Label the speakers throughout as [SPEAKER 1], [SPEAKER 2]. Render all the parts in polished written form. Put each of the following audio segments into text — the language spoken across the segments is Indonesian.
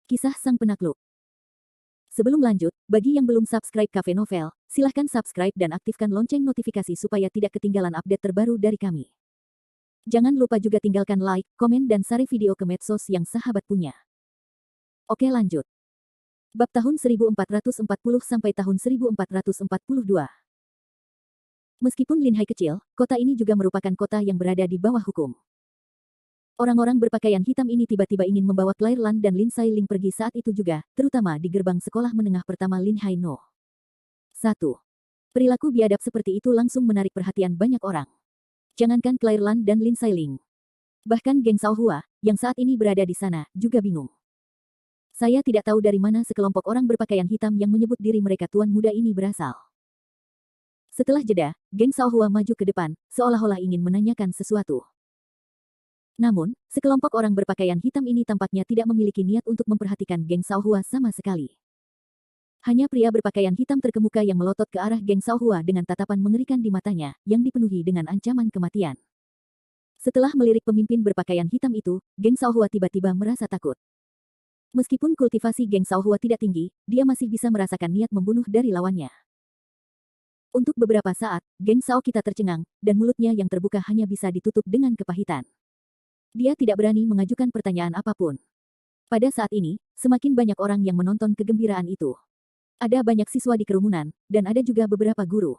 [SPEAKER 1] Kisah Sang Penakluk. Sebelum lanjut, bagi yang belum subscribe Cafe Novel, silahkan subscribe dan aktifkan lonceng notifikasi supaya tidak ketinggalan update terbaru dari kami. Jangan lupa juga tinggalkan like, komen dan share video ke medsos yang sahabat punya. Oke lanjut. Bab tahun 1440 sampai tahun 1442. Meskipun Linhai kecil, kota ini juga merupakan kota yang berada di bawah hukum. Orang-orang berpakaian hitam ini tiba-tiba ingin membawa Claire Lan dan Lin Sai Ling pergi saat itu juga, terutama di gerbang sekolah menengah pertama Linhai No. 1. Perilaku biadab seperti itu langsung menarik perhatian banyak orang. Jangankan Claire Lan dan Lin Sai Ling. Bahkan geng Sao Hua, yang saat ini berada di sana, juga bingung. Saya tidak tahu dari mana sekelompok orang berpakaian hitam yang menyebut diri mereka tuan muda ini berasal. Setelah jeda, geng Sao Hua maju ke depan, seolah-olah ingin menanyakan sesuatu. Namun, sekelompok orang berpakaian hitam ini tampaknya tidak memiliki niat untuk memperhatikan geng Sao Hua sama sekali. Hanya pria berpakaian hitam terkemuka yang melotot ke arah geng Sao Hua dengan tatapan mengerikan di matanya, yang dipenuhi dengan ancaman kematian. Setelah melirik pemimpin berpakaian hitam itu, geng Sao Hua tiba-tiba merasa takut. Meskipun kultivasi geng Sao Hua tidak tinggi, dia masih bisa merasakan niat membunuh dari lawannya. Untuk beberapa saat, geng Sao kita tercengang, dan mulutnya yang terbuka hanya bisa ditutup dengan kepahitan. Dia tidak berani mengajukan pertanyaan apapun. Pada saat ini, semakin banyak orang yang menonton kegembiraan itu. Ada banyak siswa di kerumunan, dan ada juga beberapa guru.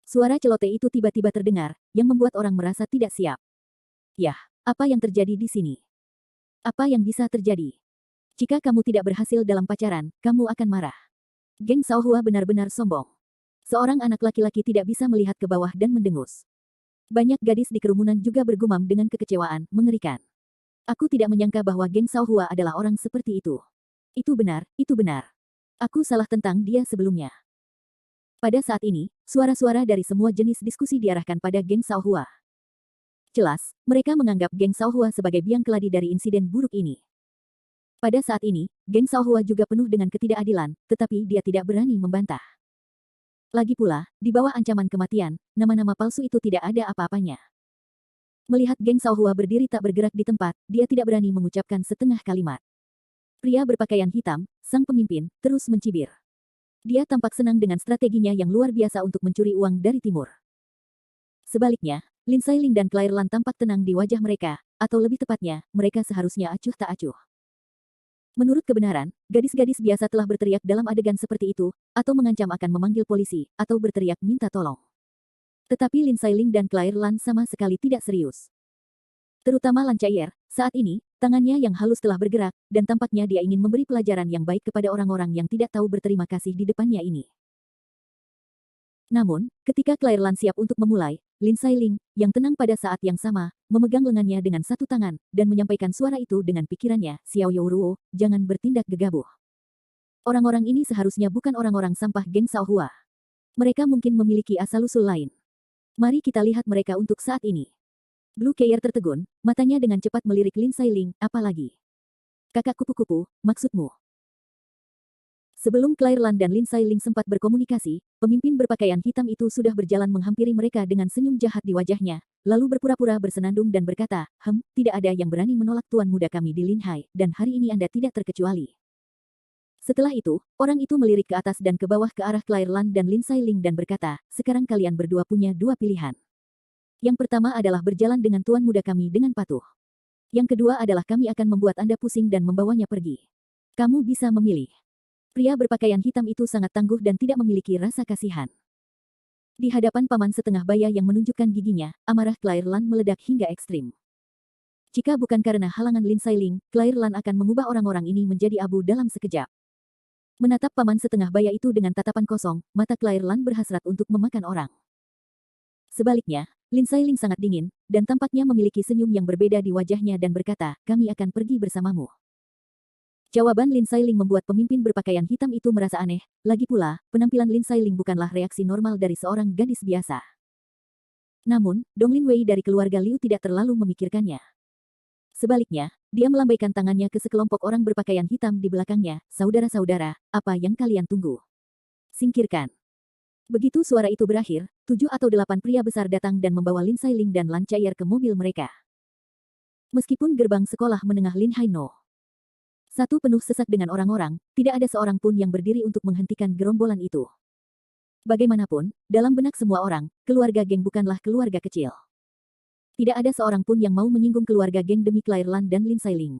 [SPEAKER 1] Suara celoteh itu tiba-tiba terdengar, yang membuat orang merasa tidak siap. Yah, apa yang terjadi di sini? Apa yang bisa terjadi? Jika kamu tidak berhasil dalam pacaran, kamu akan marah. Geng Sao Hua benar-benar sombong. Seorang anak laki-laki tidak bisa melihat ke bawah dan mendengus. Banyak gadis di kerumunan juga bergumam dengan kekecewaan, mengerikan. Aku tidak menyangka bahwa geng Sao Hua adalah orang seperti itu. Itu benar, itu benar. Aku salah tentang dia sebelumnya. Pada saat ini, suara-suara dari semua jenis diskusi diarahkan pada geng Sao Hua. Jelas, mereka menganggap geng Sao Hua sebagai biang keladi dari insiden buruk ini. Pada saat ini, geng Sao Hua juga penuh dengan ketidakadilan, tetapi dia tidak berani membantah. Lagi pula, di bawah ancaman kematian, nama-nama palsu itu tidak ada apa-apanya. Melihat geng Sao Hua berdiri tak bergerak di tempat, dia tidak berani mengucapkan setengah kalimat. Pria berpakaian hitam, sang pemimpin, terus mencibir. Dia tampak senang dengan strateginya yang luar biasa untuk mencuri uang dari timur. Sebaliknya, Lin Sai Ling dan Claire Lan tampak tenang di wajah mereka, atau lebih tepatnya, mereka seharusnya acuh tak acuh. Menurut kebenaran, gadis-gadis biasa telah berteriak dalam adegan seperti itu, atau mengancam akan memanggil polisi, atau berteriak minta tolong. Tetapi Lin Sai Ling dan Claire Lan sama sekali tidak serius. Terutama Lan Chaier, saat ini, tangannya yang halus telah bergerak, dan tampaknya dia ingin memberi pelajaran yang baik kepada orang-orang yang tidak tahu berterima kasih di depannya ini. Namun, ketika Claire Lan siap untuk memulai, Lin Sai Ling, yang tenang pada saat yang sama, memegang lengannya dengan satu tangan, dan menyampaikan suara itu dengan pikirannya, Xiao Youruo, jangan bertindak gegabah. Orang-orang ini seharusnya bukan orang-orang sampah geng Sao Hua. Mereka mungkin memiliki asal-usul lain. Mari kita lihat mereka untuk saat ini. Blue Keir tertegun, matanya dengan cepat melirik Lin Sai Ling, apalagi. Kakak kupu-kupu, maksudmu? Sebelum Claire Lan dan Lin Sai Ling sempat berkomunikasi, pemimpin berpakaian hitam itu sudah berjalan menghampiri mereka dengan senyum jahat di wajahnya, lalu berpura-pura bersenandung dan berkata, tidak ada yang berani menolak tuan muda kami di Linhai, dan hari ini Anda tidak terkecuali. Setelah itu, orang itu melirik ke atas dan ke bawah ke arah Claire Lan dan Lin Sai Ling dan berkata, sekarang kalian berdua punya dua pilihan. Yang pertama adalah berjalan dengan tuan muda kami dengan patuh. Yang kedua adalah kami akan membuat Anda pusing dan membawanya pergi. Kamu bisa memilih. Pria berpakaian hitam itu sangat tangguh dan tidak memiliki rasa kasihan. Di hadapan paman setengah baya yang menunjukkan giginya, amarah Claire Lan meledak hingga ekstrim. Jika bukan karena halangan Lin Sai Ling, Claire Lan akan mengubah orang-orang ini menjadi abu dalam sekejap. Menatap paman setengah baya itu dengan tatapan kosong, mata Claire Lan berhasrat untuk memakan orang. Sebaliknya, Lin Sai Ling sangat dingin, dan tampaknya memiliki senyum yang berbeda di wajahnya dan berkata, kami akan pergi bersamamu. Jawaban Lin Sai Ling membuat pemimpin berpakaian hitam itu merasa aneh, lagi pula, penampilan Lin Sai Ling bukanlah reaksi normal dari seorang gadis biasa. Namun, Dong Lin Wei dari keluarga Liu tidak terlalu memikirkannya. Sebaliknya, dia melambaikan tangannya ke sekelompok orang berpakaian hitam di belakangnya, saudara-saudara, apa yang kalian tunggu? Singkirkan. Begitu suara itu berakhir, 7 atau 8 pria besar datang dan membawa Lin Sai Ling dan Lan Chaier ke mobil mereka. Meskipun gerbang sekolah menengah Linhai No. Satu penuh sesak dengan orang-orang, tidak ada seorang pun yang berdiri untuk menghentikan gerombolan itu. Bagaimanapun, dalam benak semua orang, keluarga geng bukanlah keluarga kecil. Tidak ada seorang pun yang mau menyinggung keluarga geng demi Claire Lan dan Lin Sailing.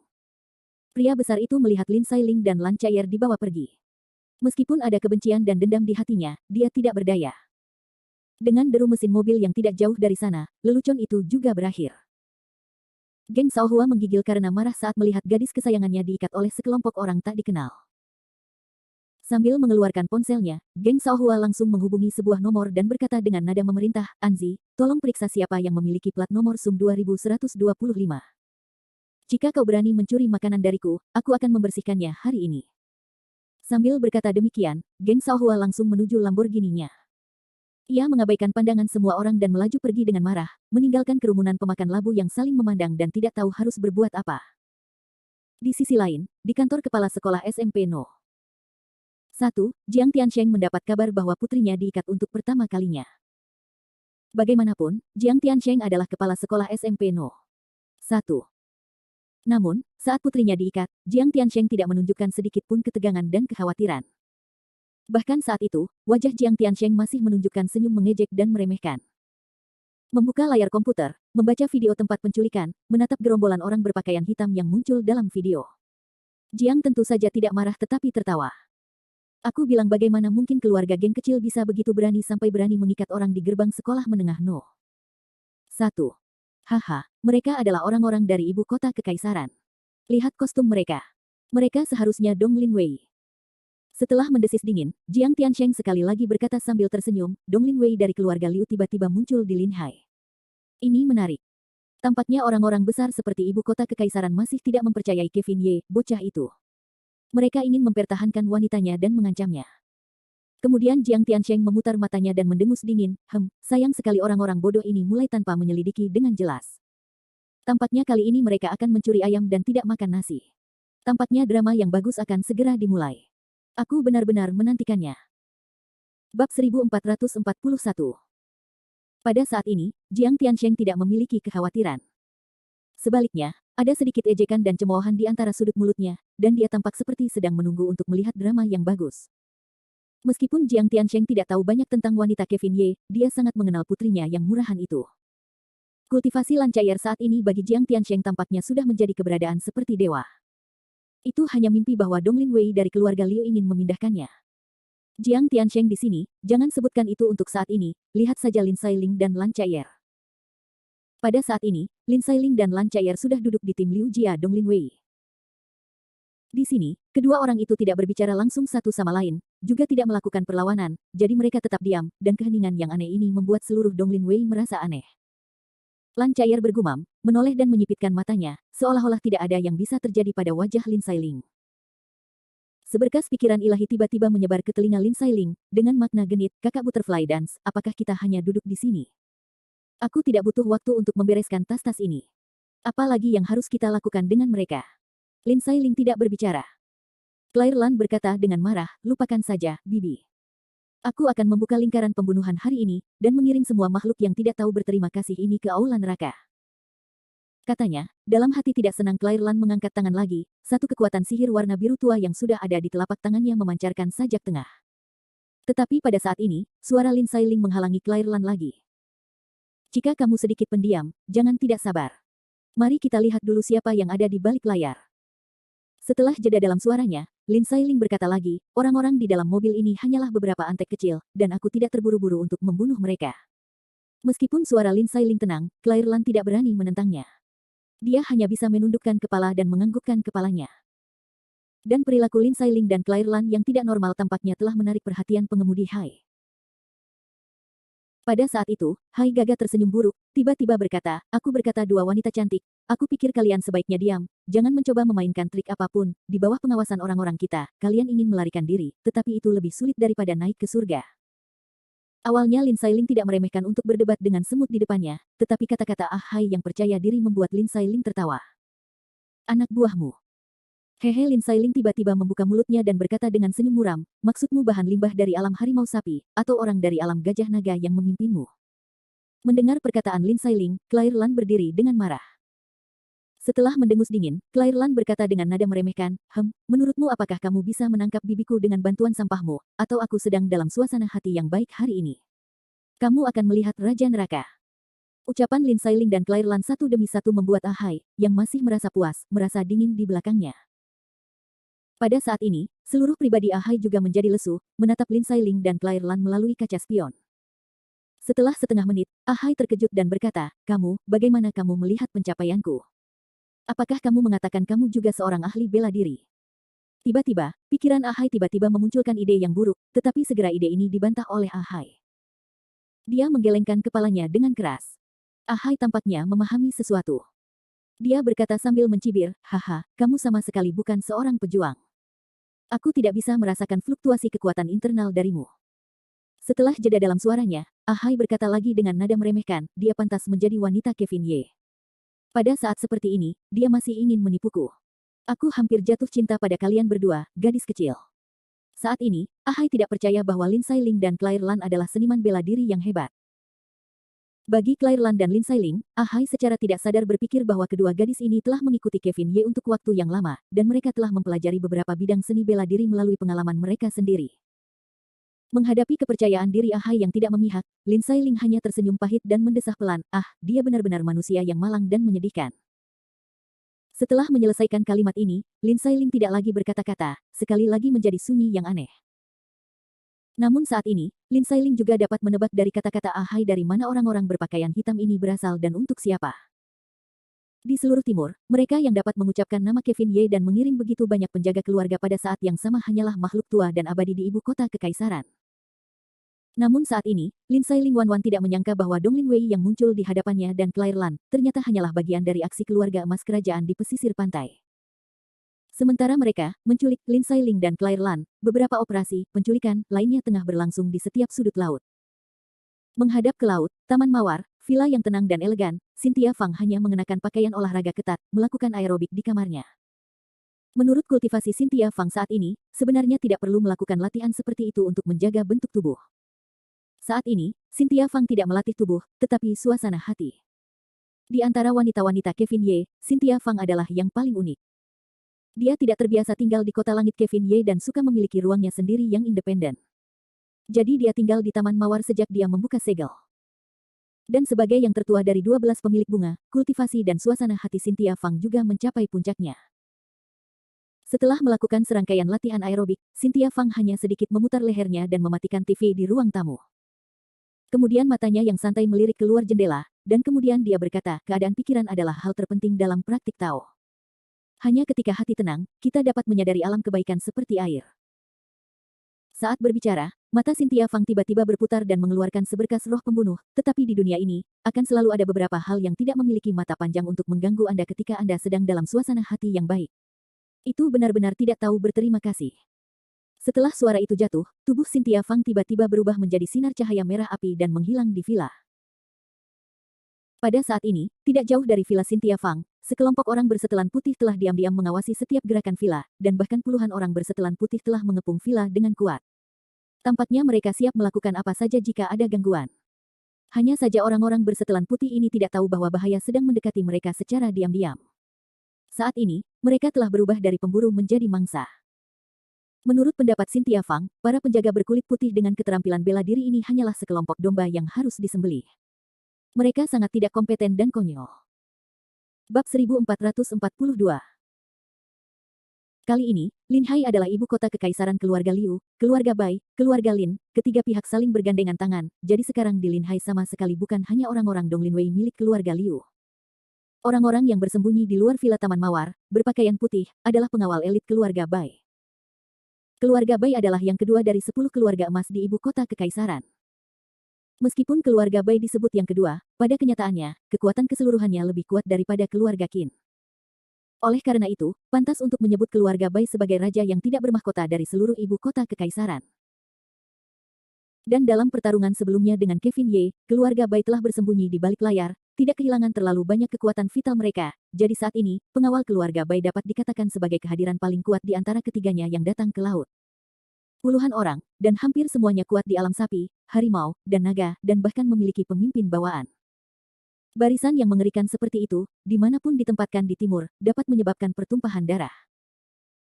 [SPEAKER 1] Pria besar itu melihat Lin Sailing dan Lan Chair dibawa pergi. Meskipun ada kebencian dan dendam di hatinya, dia tidak berdaya. Dengan deru mesin mobil yang tidak jauh dari sana, lelucon itu juga berakhir. Geng Xiaohua menggigil karena marah saat melihat gadis kesayangannya diikat oleh sekelompok orang tak dikenal. Sambil mengeluarkan ponselnya, Geng Xiaohua langsung menghubungi sebuah nomor dan berkata dengan nada memerintah, "Anzi, tolong periksa siapa yang memiliki plat nomor SUM 2125. Jika kau berani mencuri makanan dariku, aku akan membersihkannya hari ini." Sambil berkata demikian, Geng Xiaohua langsung menuju Lamborghini-nya. Ia mengabaikan pandangan semua orang dan melaju pergi dengan marah, meninggalkan kerumunan pemakan labu yang saling memandang dan tidak tahu harus berbuat apa. Di sisi lain, di kantor kepala sekolah SMP No. 1, Jiang Tiansheng mendapat kabar bahwa putrinya diikat untuk pertama kalinya. Bagaimanapun, Jiang Tiansheng adalah kepala sekolah SMP No. 1. Namun, saat putrinya diikat, Jiang Tiansheng tidak menunjukkan sedikit pun ketegangan dan kekhawatiran. Bahkan saat itu, wajah Jiang Tiansheng masih menunjukkan senyum mengejek dan meremehkan. Membuka layar komputer, membaca video tempat penculikan, menatap gerombolan orang berpakaian hitam yang muncul dalam video. Jiang tentu saja tidak marah tetapi tertawa. Aku bilang bagaimana mungkin keluarga geng kecil bisa begitu berani sampai berani mengikat orang di gerbang sekolah menengah No. 1. Haha, mereka adalah orang-orang dari ibu kota kekaisaran. Lihat kostum mereka. Mereka seharusnya Dong Lin Wei. Setelah mendesis dingin, Jiang Tiansheng sekali lagi berkata sambil tersenyum, Dong Lin Wei dari keluarga Liu tiba-tiba muncul di Lin Hai. Ini menarik. Tampaknya orang-orang besar seperti ibu kota kekaisaran masih tidak mempercayai Kevin Ye, bocah itu. Mereka ingin mempertahankan wanitanya dan mengancamnya. Kemudian Jiang Tiansheng memutar matanya dan mendengus dingin, sayang sekali orang-orang bodoh ini mulai tanpa menyelidiki dengan jelas. Tampaknya kali ini mereka akan mencuri ayam dan tidak makan nasi. Tampaknya drama yang bagus akan segera dimulai. Aku benar-benar menantikannya. Bab 1441. Pada saat ini, Jiang Tiansheng tidak memiliki kekhawatiran. Sebaliknya, ada sedikit ejekan dan cemoohan di antara sudut mulutnya, dan dia tampak seperti sedang menunggu untuk melihat drama yang bagus. Meskipun Jiang Tiansheng tidak tahu banyak tentang wanita Kevin Ye, dia sangat mengenal putrinya yang murahan itu. Kultivasi Lan Chair saat ini bagi Jiang Tiansheng tampaknya sudah menjadi keberadaan seperti dewa. Itu hanya mimpi bahwa Dong Lin Wei dari keluarga Liu ingin memindahkannya. Jiang Tiansheng di sini, jangan sebutkan itu untuk saat ini, lihat saja Lin Sailing dan Lan Chair. Pada saat ini, Lin Sailing dan Lan Chair sudah duduk di tim Liu Jia Dong Lin Wei. Di sini, kedua orang itu tidak berbicara langsung satu sama lain, juga tidak melakukan perlawanan, jadi mereka tetap diam, dan keheningan yang aneh ini membuat seluruh Dong Lin Wei merasa aneh. Lan Chair bergumam, menoleh dan menyipitkan matanya, seolah-olah tidak ada yang bisa terjadi pada wajah Lin Sailing. Seberkas pikiran ilahi tiba-tiba menyebar ke telinga Lin Sailing, dengan makna genit, kakak butterfly dance, apakah kita hanya duduk di sini? Aku tidak butuh waktu untuk membereskan tas-tas ini. Apalagi yang harus kita lakukan dengan mereka? Lin Sailing tidak berbicara. Claire Lan berkata dengan marah, lupakan saja, Bibi. Aku akan membuka lingkaran pembunuhan hari ini, dan mengirim semua makhluk yang tidak tahu berterima kasih ini ke aula neraka. Katanya, dalam hati tidak senang Claire Lan mengangkat tangan lagi, satu kekuatan sihir warna biru tua yang sudah ada di telapak tangannya memancarkan sajak tengah. Tetapi pada saat ini, suara Lin Sailing menghalangi Claire Lan lagi. Jika kamu sedikit pendiam, jangan tidak sabar. Mari kita lihat dulu siapa yang ada di balik layar. Setelah jeda dalam suaranya, Lin Sailing berkata lagi, orang-orang di dalam mobil ini hanyalah beberapa antek kecil, dan aku tidak terburu-buru untuk membunuh mereka. Meskipun suara Lin Sailing tenang, Claire Lan tidak berani menentangnya. Dia hanya bisa menundukkan kepala dan menganggukkan kepalanya. Dan perilaku Lin Sailing dan Claire Lan yang tidak normal tampaknya telah menarik perhatian pengemudi Hai. Pada saat itu, Hai Gaga tersenyum buruk, tiba-tiba berkata, aku berkata dua wanita cantik, aku pikir kalian sebaiknya diam, jangan mencoba memainkan trik apapun, di bawah pengawasan orang-orang kita, kalian ingin melarikan diri, tetapi itu lebih sulit daripada naik ke surga. Awalnya Lin Sailing tidak meremehkan untuk berdebat dengan semut di depannya, tetapi kata-kata Hai yang percaya diri membuat Lin Sailing tertawa. Anak buahmu. Hehe Lin Sailing tiba-tiba membuka mulutnya dan berkata dengan senyum muram, maksudmu bahan limbah dari alam harimau sapi, atau orang dari alam gajah naga yang memimpinmu. Mendengar perkataan Lin Sailing, Claire Lan berdiri dengan marah. Setelah mendengus dingin, Clairlan berkata dengan nada meremehkan, menurutmu apakah kamu bisa menangkap bibiku dengan bantuan sampahmu, atau aku sedang dalam suasana hati yang baik hari ini? Kamu akan melihat Raja Neraka. Ucapan Lin Sailing dan Clairlan satu demi satu membuat Ahai, yang masih merasa puas, merasa dingin di belakangnya. Pada saat ini, seluruh pribadi Ahai juga menjadi lesu, menatap Lin Sailing dan Clairlan melalui kaca spion. Setelah setengah menit, Ahai terkejut dan berkata, bagaimana kamu melihat pencapaianku? Apakah kamu mengatakan kamu juga seorang ahli bela diri? Tiba-tiba, pikiran Ahai tiba-tiba memunculkan ide yang buruk, tetapi segera ide ini dibantah oleh Ahai. Dia menggelengkan kepalanya dengan keras. Ahai tampaknya memahami sesuatu. Dia berkata sambil mencibir, kamu sama sekali bukan seorang pejuang. Aku tidak bisa merasakan fluktuasi kekuatan internal darimu. Setelah jeda dalam suaranya, Ahai berkata lagi dengan nada meremehkan, dia pantas menjadi wanita Kevin Ye. Pada saat seperti ini, dia masih ingin menipuku. Aku hampir jatuh cinta pada kalian berdua, gadis kecil. Saat ini, Ahai tidak percaya bahwa Lin Sailing dan Clairlan adalah seniman bela diri yang hebat. Bagi Clairlan dan Lin Sailing, Ahai secara tidak sadar berpikir bahwa kedua gadis ini telah mengikuti Kevin Ye untuk waktu yang lama, dan mereka telah mempelajari beberapa bidang seni bela diri melalui pengalaman mereka sendiri. Menghadapi kepercayaan diri Ahai yang tidak memihak, Lin Sailing hanya tersenyum pahit dan mendesah pelan, dia benar-benar manusia yang malang dan menyedihkan. Setelah menyelesaikan kalimat ini, Lin Sailing tidak lagi berkata-kata, sekali lagi menjadi sunyi yang aneh. Namun saat ini, Lin Sailing juga dapat menebak dari kata-kata Ahai dari mana orang-orang berpakaian hitam ini berasal dan untuk siapa. Di seluruh timur, mereka yang dapat mengucapkan nama Kevin Ye dan mengirim begitu banyak penjaga keluarga pada saat yang sama hanyalah makhluk tua dan abadi di ibu kota kekaisaran. Namun saat ini, Lin Sailing Wanwan tidak menyangka bahwa Dong Lin Wei yang muncul di hadapannya dan Clairlan, ternyata hanyalah bagian dari aksi keluarga emas kerajaan di pesisir pantai. Sementara mereka, menculik Lin Sailing dan Clairlan, beberapa operasi, penculikan, lainnya tengah berlangsung di setiap sudut laut. Menghadap ke laut, Taman Mawar, villa yang tenang dan elegan, Cynthia Fang hanya mengenakan pakaian olahraga ketat, melakukan aerobik di kamarnya. Menurut kultivasi Cynthia Fang saat ini, sebenarnya tidak perlu melakukan latihan seperti itu untuk menjaga bentuk tubuh. Saat ini, Cynthia Fang tidak melatih tubuh, tetapi suasana hati. Di antara wanita-wanita Kevin Ye, Cynthia Fang adalah yang paling unik. Dia tidak terbiasa tinggal di kota langit Kevin Ye dan suka memiliki ruangnya sendiri yang independen. Jadi dia tinggal di Taman Mawar sejak dia membuka segel. Dan sebagai yang tertua dari 12 pemilik bunga, kultivasi dan suasana hati Cynthia Fang juga mencapai puncaknya. Setelah melakukan serangkaian latihan aerobik, Cynthia Fang hanya sedikit memutar lehernya dan mematikan TV di ruang tamu. Kemudian matanya yang santai melirik keluar jendela, dan kemudian dia berkata, keadaan pikiran adalah hal terpenting dalam praktik Tao. Hanya ketika hati tenang, kita dapat menyadari alam kebaikan seperti air. Saat berbicara, mata Cynthia Fang tiba-tiba berputar dan mengeluarkan seberkas roh pembunuh, tetapi di dunia ini, akan selalu ada beberapa hal yang tidak memiliki mata panjang untuk mengganggu Anda ketika Anda sedang dalam suasana hati yang baik. Itu benar-benar tidak tahu berterima kasih. Setelah suara itu jatuh, tubuh Cynthia Fang tiba-tiba berubah menjadi sinar cahaya merah api dan menghilang di villa. Pada saat ini, tidak jauh dari villa Cynthia Fang, sekelompok orang bersetelan putih telah diam-diam mengawasi setiap gerakan villa, dan bahkan puluhan orang bersetelan putih telah mengepung villa dengan kuat. Tampaknya mereka siap melakukan apa saja jika ada gangguan. Hanya saja orang-orang bersetelan putih ini tidak tahu bahwa bahaya sedang mendekati mereka secara diam-diam. Saat ini, mereka telah berubah dari pemburu menjadi mangsa. Menurut pendapat Cynthia Fang, para penjaga berkulit putih dengan keterampilan bela diri ini hanyalah sekelompok domba yang harus disembelih. Mereka sangat tidak kompeten dan konyol. Bab 1442. Kali ini, Lin Hai adalah ibu kota kekaisaran keluarga Liu, keluarga Bai, keluarga Lin, ketiga pihak saling bergandengan tangan, jadi sekarang di Lin Hai sama sekali bukan hanya orang-orang Dong Lin Wei milik keluarga Liu. Orang-orang yang bersembunyi di luar villa Taman Mawar, berpakaian putih, adalah pengawal elit keluarga Bai. Keluarga Bai adalah yang kedua dari 10 keluarga emas di ibu kota kekaisaran. Meskipun keluarga Bai disebut yang kedua, pada kenyataannya, kekuatan keseluruhannya lebih kuat daripada keluarga Qin. Oleh karena itu, pantas untuk menyebut keluarga Bai sebagai raja yang tidak bermahkota dari seluruh ibu kota kekaisaran. Dan dalam pertarungan sebelumnya dengan Kevin Ye, keluarga Bai telah bersembunyi di balik layar, tidak kehilangan terlalu banyak kekuatan vital mereka, jadi saat ini, pengawal keluarga Bai dapat dikatakan sebagai kehadiran paling kuat di antara ketiganya yang datang ke laut. Puluhan orang, dan hampir semuanya kuat di alam sapi, harimau, dan naga, dan bahkan memiliki pemimpin bawaan. Barisan yang mengerikan seperti itu, dimanapun ditempatkan di timur, dapat menyebabkan pertumpahan darah.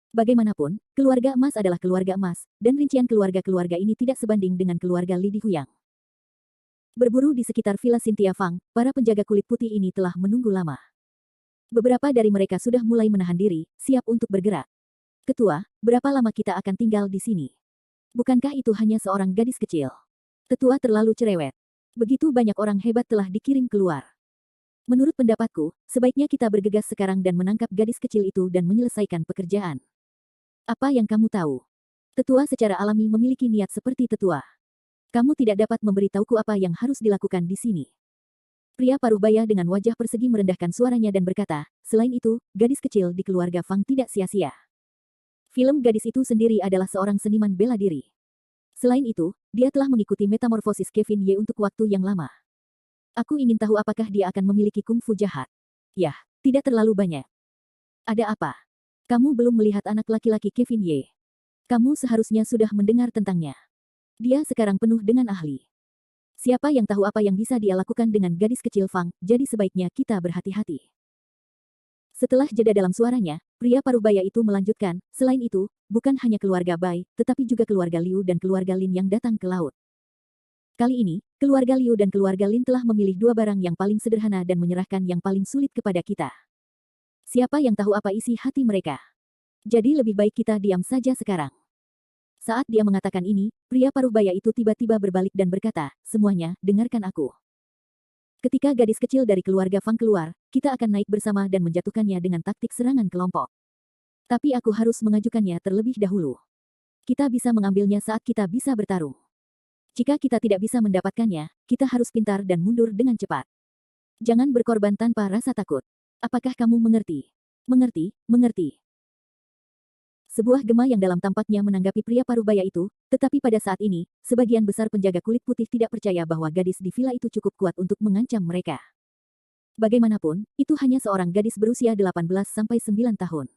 [SPEAKER 1] Bagaimanapun, keluarga emas adalah keluarga emas, dan rincian keluarga-keluarga ini tidak sebanding dengan keluarga Li Dihuyang. Berburu di sekitar Villa Cynthia Fang, para penjaga kulit putih ini telah menunggu lama. Beberapa dari mereka sudah mulai menahan diri, siap untuk bergerak. Ketua, berapa lama kita akan tinggal di sini? Bukankah itu hanya seorang gadis kecil? Tetua terlalu cerewet. Begitu banyak orang hebat telah dikirim keluar. Menurut pendapatku, sebaiknya kita bergegas sekarang dan menangkap gadis kecil itu dan menyelesaikan pekerjaan. Apa yang kamu tahu? Tetua secara alami memiliki niat seperti tetua. Kamu tidak dapat memberitahuku apa yang harus dilakukan di sini. Pria parubaya dengan wajah persegi merendahkan suaranya dan berkata, selain itu, gadis kecil di keluarga Fang tidak sia-sia. Film gadis itu sendiri adalah seorang seniman bela diri. Selain itu, dia telah mengikuti metamorfosis Kevin Ye untuk waktu yang lama. Aku ingin tahu apakah dia akan memiliki kungfu jahat. Yah, tidak terlalu banyak. Ada apa? Kamu belum melihat anak laki-laki Kevin Ye. Kamu seharusnya sudah mendengar tentangnya. Dia sekarang penuh dengan ahli. Siapa yang tahu apa yang bisa dia lakukan dengan gadis kecil Fang, jadi sebaiknya kita berhati-hati. Setelah jeda dalam suaranya, pria parubaya itu melanjutkan, selain itu, bukan hanya keluarga Bai, tetapi juga keluarga Liu dan keluarga Lin yang datang ke laut. Kali ini, keluarga Liu dan keluarga Lin telah memilih dua barang yang paling sederhana dan menyerahkan yang paling sulit kepada kita. Siapa yang tahu apa isi hati mereka? Jadi lebih baik kita diam saja sekarang. Saat dia mengatakan ini, pria parubaya itu tiba-tiba berbalik dan berkata, semuanya, dengarkan aku. Ketika gadis kecil dari keluarga Fang keluar, kita akan naik bersama dan menjatuhkannya dengan taktik serangan kelompok. Tapi aku harus mengajukannya terlebih dahulu. Kita bisa mengambilnya saat kita bisa bertarung. Jika kita tidak bisa mendapatkannya, kita harus pintar dan mundur dengan cepat. Jangan berkorban tanpa rasa takut. Apakah kamu mengerti? Mengerti, mengerti. Sebuah gema yang dalam tampaknya menanggapi pria parubaya itu, tetapi pada saat ini, sebagian besar penjaga kulit putih tidak percaya bahwa gadis di villa itu cukup kuat untuk mengancam mereka. Bagaimanapun, itu hanya seorang gadis berusia 18-9 tahun.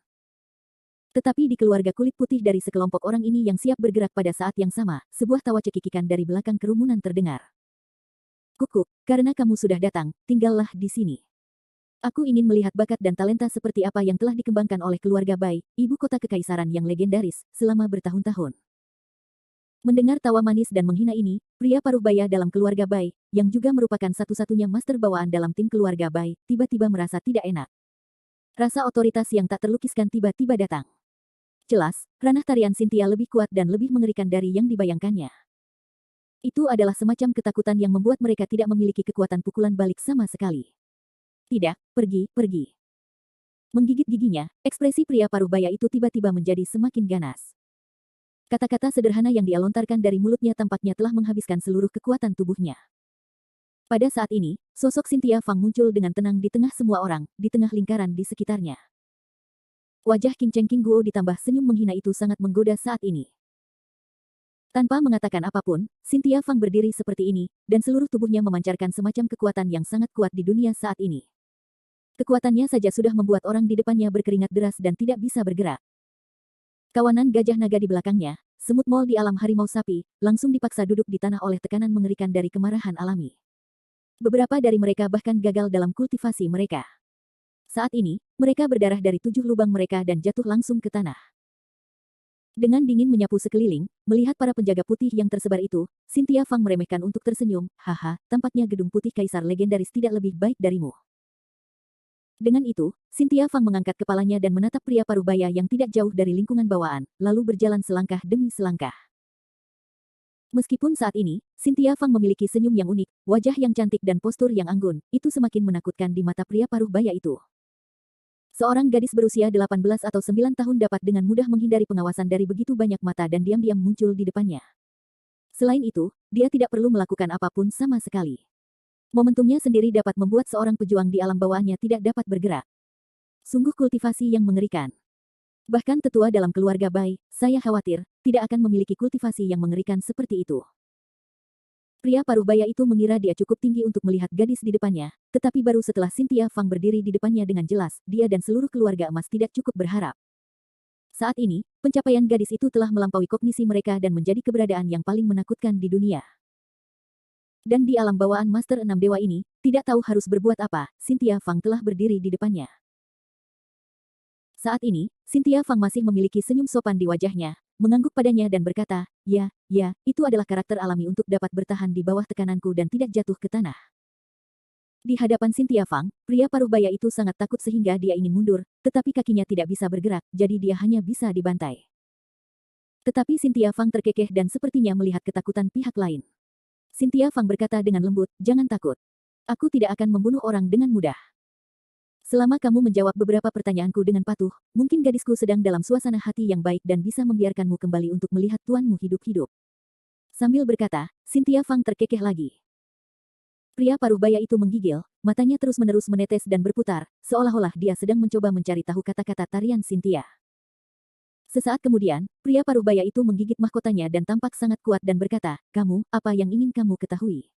[SPEAKER 1] Tetapi di keluarga kulit putih dari sekelompok orang ini yang siap bergerak pada saat yang sama, sebuah tawa cekikikan dari belakang kerumunan terdengar. Kukuk, karena kamu sudah datang, tinggallah di sini. Aku ingin melihat bakat dan talenta seperti apa yang telah dikembangkan oleh keluarga Bai, ibu kota kekaisaran yang legendaris, selama bertahun-tahun. Mendengar tawa manis dan menghina ini, pria parubaya dalam keluarga Bai, yang juga merupakan satu-satunya master bawaan dalam tim keluarga Bai, tiba-tiba merasa tidak enak. Rasa otoritas yang tak terlukiskan tiba-tiba datang. Jelas, ranah tarian Cynthia lebih kuat dan lebih mengerikan dari yang dibayangkannya. Itu adalah semacam ketakutan yang membuat mereka tidak memiliki kekuatan pukulan balik sama sekali. Tidak, pergi, pergi. Menggigit giginya, ekspresi pria parubaya itu tiba-tiba menjadi semakin ganas. Kata-kata sederhana yang dia lontarkan dari mulutnya tampaknya telah menghabiskan seluruh kekuatan tubuhnya. Pada saat ini, sosok Cynthia Fang muncul dengan tenang di tengah semua orang, di tengah lingkaran di sekitarnya. Wajah King Cheng King Guo ditambah senyum menghina itu sangat menggoda saat ini. Tanpa mengatakan apapun, Cynthia Fang berdiri seperti ini, dan seluruh tubuhnya memancarkan semacam kekuatan yang sangat kuat di dunia saat ini. Kekuatannya saja sudah membuat orang di depannya berkeringat deras dan tidak bisa bergerak. Kawanan gajah naga di belakangnya, semut mol di alam harimau sapi, langsung dipaksa duduk di tanah oleh tekanan mengerikan dari kemarahan alami. Beberapa dari mereka bahkan gagal dalam kultivasi mereka. Saat ini, mereka berdarah dari 7 lubang mereka dan jatuh langsung ke tanah. Dengan dingin menyapu sekeliling, melihat para penjaga putih yang tersebar itu, Cynthia Fang meremehkan untuk tersenyum, haha, tampaknya gedung putih kaisar legendaris tidak lebih baik darimu. Dengan itu, Cynthia Fang mengangkat kepalanya dan menatap pria parubaya yang tidak jauh dari lingkungan bawaan, lalu berjalan selangkah demi selangkah. Meskipun saat ini, Cynthia Fang memiliki senyum yang unik, wajah yang cantik dan postur yang anggun, itu semakin menakutkan di mata pria parubaya itu. Seorang gadis berusia 18 atau 9 tahun dapat dengan mudah menghindari pengawasan dari begitu banyak mata dan diam-diam muncul di depannya. Selain itu, dia tidak perlu melakukan apapun sama sekali. Momentumnya sendiri dapat membuat seorang pejuang di alam bawaannya tidak dapat bergerak. Sungguh kultivasi yang mengerikan. Bahkan tetua dalam keluarga Bai, saya khawatir, tidak akan memiliki kultivasi yang mengerikan seperti itu. Pria parubaya itu mengira dia cukup tinggi untuk melihat gadis di depannya, tetapi baru setelah Cynthia Fang berdiri di depannya dengan jelas, dia dan seluruh keluarga emas tidak cukup berharap. Saat ini, pencapaian gadis itu telah melampaui kognisi mereka dan menjadi keberadaan yang paling menakutkan di dunia. Dan di alam bawaan Master 6 Dewa ini, tidak tahu harus berbuat apa, Cynthia Fang telah berdiri di depannya. Saat ini, Cynthia Fang masih memiliki senyum sopan di wajahnya, mengangguk padanya dan berkata, ya, itu adalah karakter alami untuk dapat bertahan di bawah tekananku dan tidak jatuh ke tanah. Di hadapan Cynthia Fang, pria paruh baya itu sangat takut sehingga dia ingin mundur, tetapi kakinya tidak bisa bergerak, jadi dia hanya bisa dibantai. Tetapi Cynthia Fang terkekeh dan sepertinya melihat ketakutan pihak lain. Cynthia Fang berkata dengan lembut, jangan takut. Aku tidak akan membunuh orang dengan mudah. Selama kamu menjawab beberapa pertanyaanku dengan patuh, mungkin gadisku sedang dalam suasana hati yang baik dan bisa membiarkanmu kembali untuk melihat tuanmu hidup-hidup. Sambil berkata, Cynthia Fang terkekeh lagi. Pria paruh baya itu menggigil, matanya terus-menerus menetes dan berputar, seolah-olah dia sedang mencoba mencari tahu kata-kata tarian Cynthia. Sesaat kemudian, pria paruh baya itu menggigit mahkotanya dan tampak sangat kuat dan berkata, kamu, apa yang ingin kamu ketahui?